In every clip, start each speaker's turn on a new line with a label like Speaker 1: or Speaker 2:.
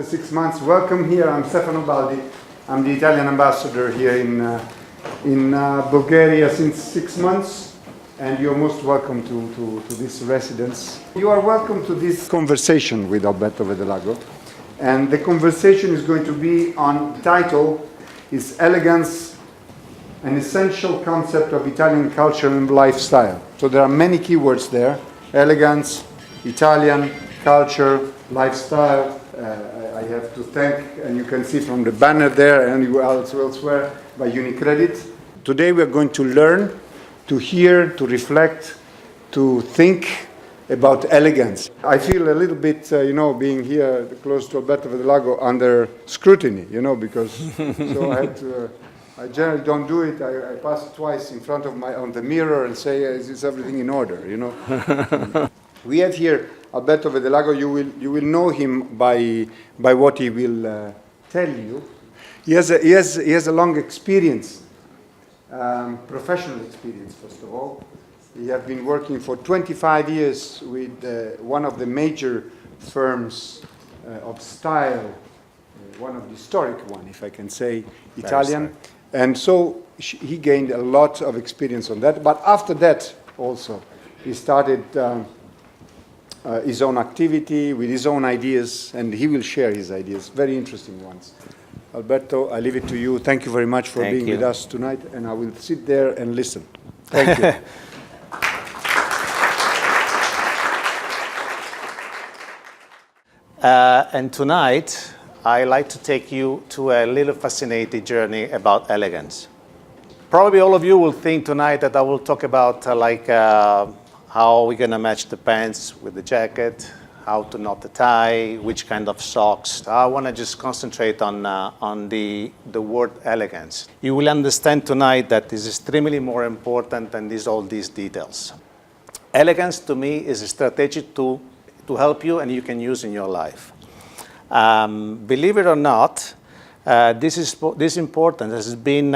Speaker 1: after 6 months. Welcome here. I'm Stefano Baldi. I'm the Italian ambassador here in Bulgaria since 6 months, and you're most welcome to this residence. You are welcome to this conversation with Alberto Vedelago, and the conversation is going to be on title is Elegance, an essential concept of Italian culture and lifestyle. So there are many keywords there: elegance, Italian, culture, lifestyle. I have to thank, and you can see from the banner there and elsewhere, by Unicredit. Today we are going to learn, to hear, to reflect, to think about elegance. I feel a little bit, being here close to Alberto Vedelago, under scrutiny, because so I had to. I generally don't do it. I pass twice in front of on the mirror and say, is everything in order, We have here Alberto Vedelago. You will know him by what he will tell you. He has a long experience, professional experience, first of all. He has been working for 25 years with one of the major firms of style, one of the historic one, if I can say, Italian. And so he gained a lot of experience on that. But after that, also, he started his own activity with his own ideas, and he will share his ideas, very interesting ones. Alberto, I leave it to you. Thank you very much for being with us tonight, and I will sit there and listen. Thank you.
Speaker 2: And tonight, I like to take you to a little fascinating journey about elegance. Probably all of you will think tonight that I will talk about how we're going to match the pants with the jacket, how to knot the tie, which kind of socks. I want to just concentrate on the word elegance. You will understand tonight that this is extremely more important than all these details. Elegance to me is a strategy to help you and you can use in your life. Believe it or not, this importance has been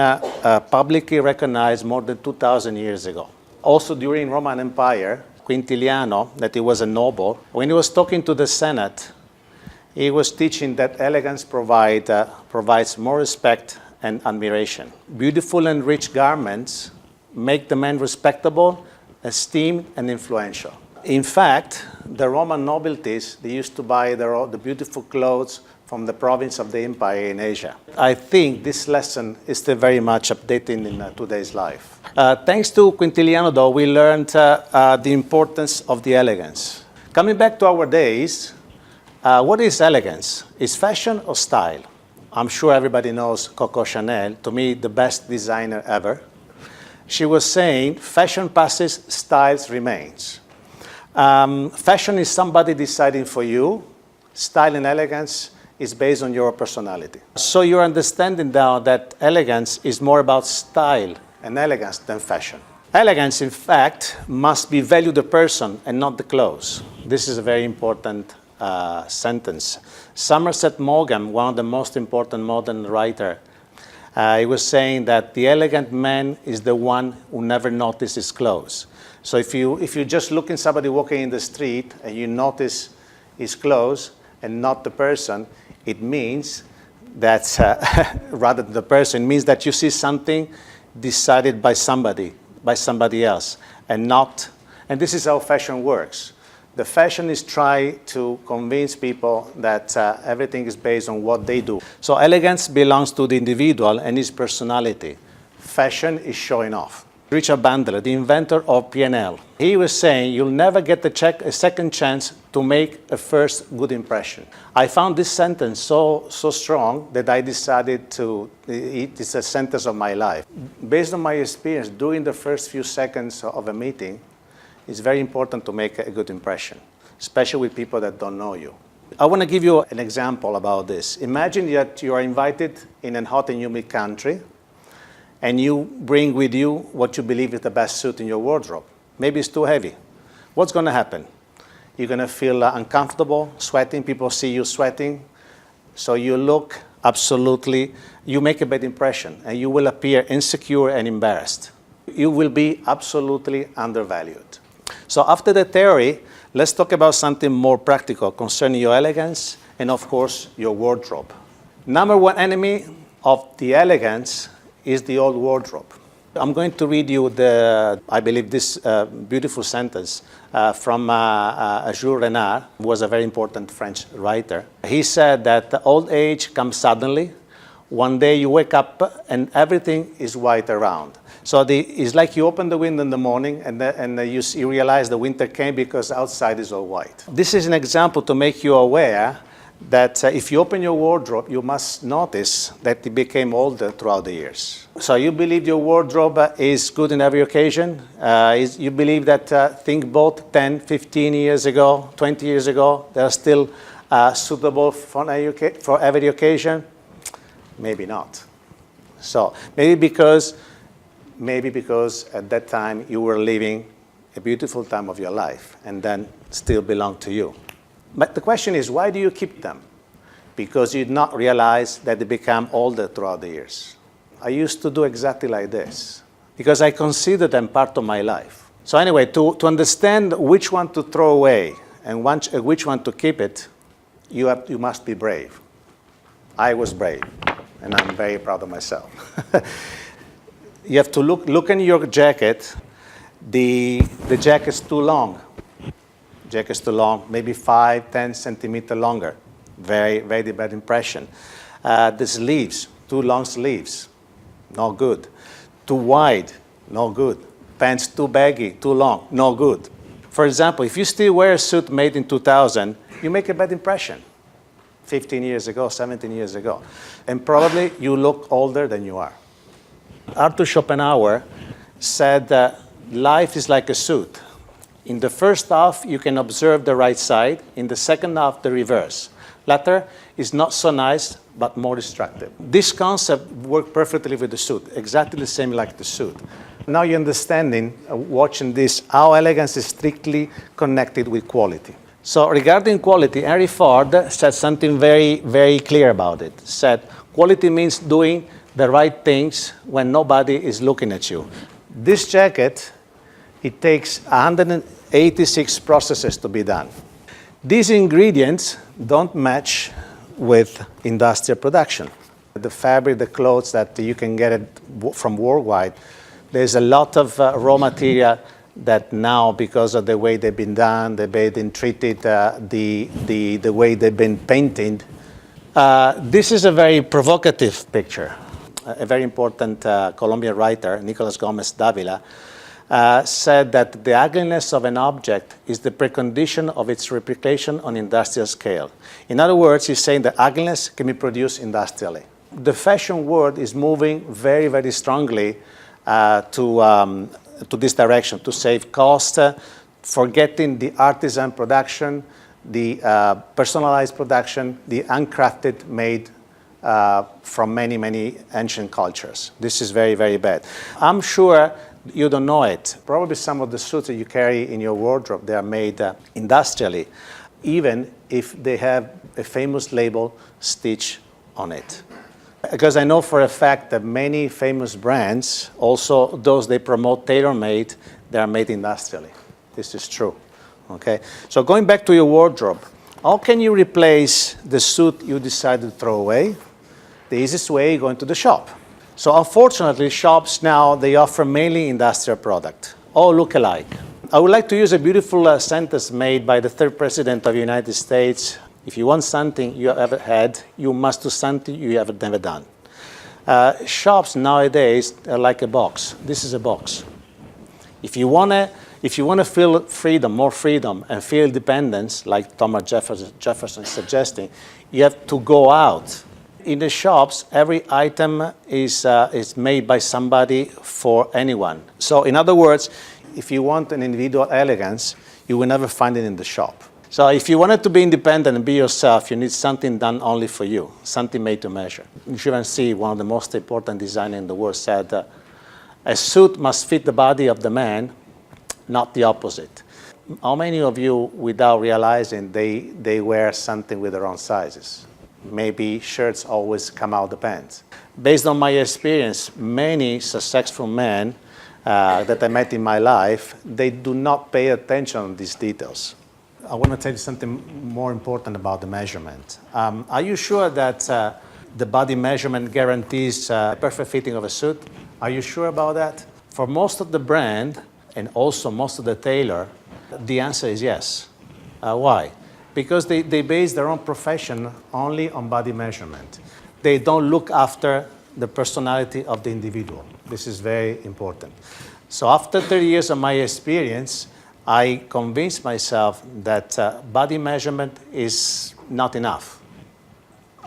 Speaker 2: publicly recognized more than 2,000 years ago. Also during Roman Empire, Quintiliano, that he was a noble, when he was talking to the Senate, he was teaching that elegance provides more respect and admiration. Beautiful and rich garments make the man respectable, esteemed, and influential. In fact, the Roman nobilities, they used to buy the beautiful clothes from the province of the empire in Asia. I think this lesson is still very much updated in today's life. Thanks to Quintiliano, though, we learned the importance of the elegance. Coming back to our days, what is elegance? Is fashion or style? I'm sure everybody knows Coco Chanel, to me the best designer ever. She was saying, fashion passes, style remains. Fashion is somebody deciding for you. Style and elegance is based on your personality. So you're understanding now that elegance is more about style and elegance than fashion. Elegance, in fact, must be value the person and not the clothes. This is a very important sentence. Somerset Maugham, one of the most important modern writers, he was saying that the elegant man is the one who never notices his clothes. So if you just look at somebody walking in the street and you notice his clothes and not the person, it means that, rather than the person, it means that you see something decided by somebody else, and this is how fashion works. The fashion is trying to convince people that everything is based on what they do. So elegance belongs to the individual and his personality. Fashion is showing off. Richard Bandler, the inventor of P&L, he was saying you'll never get a second chance to make a first good impression. I found this sentence so strong that I decided it's a sentence of my life. Based on my experience, during the first few seconds of a meeting, it's very important to make a good impression, especially with people that don't know you. I want to give you an example about this. Imagine that you are invited in a hot and humid country, and you bring with you what you believe is the best suit in your wardrobe. Maybe it's too heavy. What's going to happen? You're going to feel uncomfortable, sweating. People see you sweating. So you look you make a bad impression, and you will appear insecure and embarrassed. You will be absolutely undervalued. So after the theory, let's talk about something more practical concerning your elegance and of course, your wardrobe. Number one enemy of the elegance is the old wardrobe. I'm going to read you I believe this beautiful sentence from Jules Renard, who was a very important French writer. He said that the old age comes suddenly. One day you wake up and everything is white around. So it's like you open the window in the morning and you realize the winter came because outside is all white. This is an example to make you aware that if you open your wardrobe, you must notice that it became older throughout the years. So you believe your wardrobe is good in every occasion? You believe that things bought 10, 15 years ago, 20 years ago, they're still suitable for every occasion? Maybe not. So maybe because at that time you were living a beautiful time of your life and then still belong to you. But the question is, why do you keep them? Because you did not realize that they become older throughout the years. I used to do exactly like this because I consider them part of my life. So anyway, to understand which one to throw away and which one to keep it, you must be brave. I was brave, and I'm very proud of myself. You have to look in your jacket. The jacket's too long. Jacket's too long, maybe 5, 10 centimeters longer. Very, very bad impression. The sleeves, too long sleeves, no good. Too wide, no good. Pants too baggy, too long, no good. For example, if you still wear a suit made in 2000, you make a bad impression. 15 years ago, 17 years ago. And probably you look older than you are. Arthur Schopenhauer said that life is like a suit. In the first half, you can observe the right side. In the second half, the reverse. Latter is not so nice, but more destructive. This concept worked perfectly with the suit, exactly the same like the suit. Now you're understanding, watching this, how elegance is strictly connected with quality. So regarding quality, Henry Ford said something very, very clear about it. Said, quality means doing the right things when nobody is looking at you. This jacket, it takes 186 processes to be done. These ingredients don't match with industrial production. The fabric, the clothes that you can get it from worldwide, there's a lot of raw material that now, because of the way they've been done, they've been treated, the way they've been painted. This is a very provocative picture. A very important Colombian writer, Nicolas Gomez Davila, said that the ugliness of an object is the precondition of its replication on industrial scale. In other words, he's saying that ugliness can be produced industrially. The fashion world is moving very, very strongly to this direction, to save cost, forgetting the artisan production, the personalized production, the uncrafted made from many, many ancient cultures. This is very, very bad. I'm sure you don't know it. Probably some of the suits that you carry in your wardrobe, they are made industrially, even if they have a famous label stitched on it. Because I know for a fact that many famous brands, also those they promote tailor-made, they are made industrially. This is true. Okay? So going back to your wardrobe, how can you replace the suit you decided to throw away? The easiest way, going to the shop. So unfortunately, shops now, they offer mainly industrial product, all look alike. I would like to use a beautiful sentence made by the third president of the United States. If you want something you have ever had, you must do something you have never done. Shops nowadays are like a box. This is a box. If you want to feel freedom, more freedom, and feel independence, like Thomas Jefferson is suggesting, you have to go out. In the shops, every item is made by somebody for anyone. So in other words, if you want an individual elegance, you will never find it in the shop. So if you wanted to be independent and be yourself, you need something done only for you, something made to measure. Givenchy, one of the most important designers in the world, said, a suit must fit the body of the man, not the opposite. How many of you, without realizing, they wear something with their own sizes? Maybe shirts always come out the pants. Based on my experience, many successful men that I met in my life, they do not pay attention to these details. I want to tell you something more important about the measurement. Are you sure that the body measurement guarantees perfect fitting of a suit? Are you sure about that? For most of the brand and also most of the tailor, the answer is yes. Why? Because they base their own profession only on body measurement. They don't look after the personality of the individual. This is very important. So after 30 years of my experience, I convinced myself that body measurement is not enough.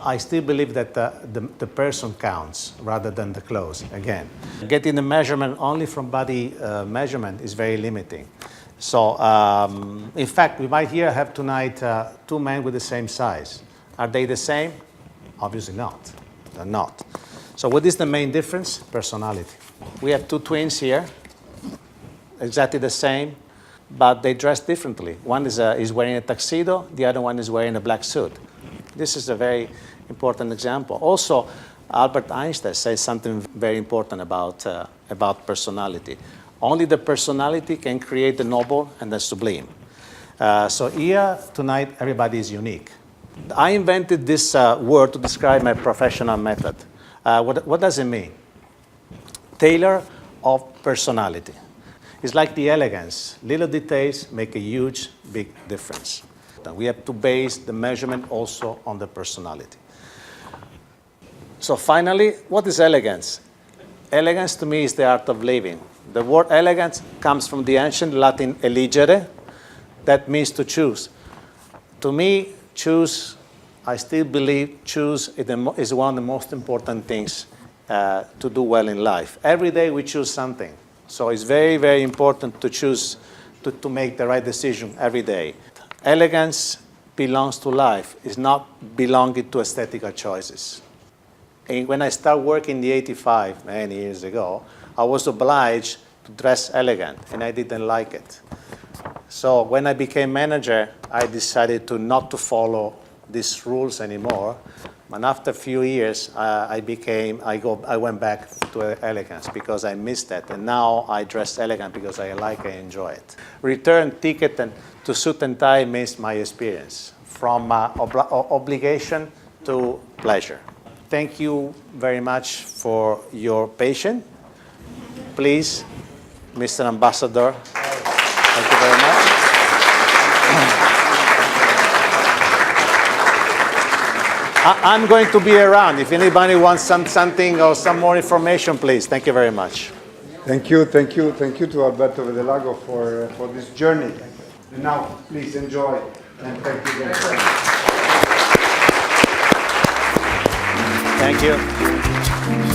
Speaker 2: I still believe that the person counts rather than the clothes, again. Getting the measurement only from body measurement is very limiting. So, in fact, we might here have tonight two men with the same size. Are they the same? Obviously not. They're not. So what is the main difference? Personality. We have two twins here, exactly the same, but they dress differently. One is wearing a tuxedo, the other one is wearing a black suit. This is a very important example. Also, Albert Einstein says something very important about personality. Only the personality can create the noble and the sublime. So here, tonight, everybody is unique. I invented this word to describe my professional method. What does it mean? Tailor of personality. It's like the elegance. Little details make a huge, big difference. We have to base the measurement also on the personality. So finally, what is elegance? Elegance to me is the art of living. The word elegance comes from the ancient Latin eligere, that means to choose. To me, choose, I still believe choose is one of the most important things to do well in life. Every day we choose something. So it's very, very important to choose, to make the right decision every day. Elegance belongs to life. It's not belonging to aesthetical choices. And when I started working in the 85, many years ago, I was obliged to dress elegant, and I didn't like it. So when I became manager, I decided not to follow these rules anymore. And after a few years, I went back to elegance because I missed that. And now I dress elegant because I enjoy it. Return ticket to suit and tie means my experience, from obligation to pleasure. Thank you very much for your patience. Please, Mr. Ambassador, thank you very much. I'm going to be around. If anybody wants something or some more information, please. Thank you very much.
Speaker 1: Thank you to Alberto Vedelago for this journey. And now, please enjoy, and thank you very much.
Speaker 2: Thank you.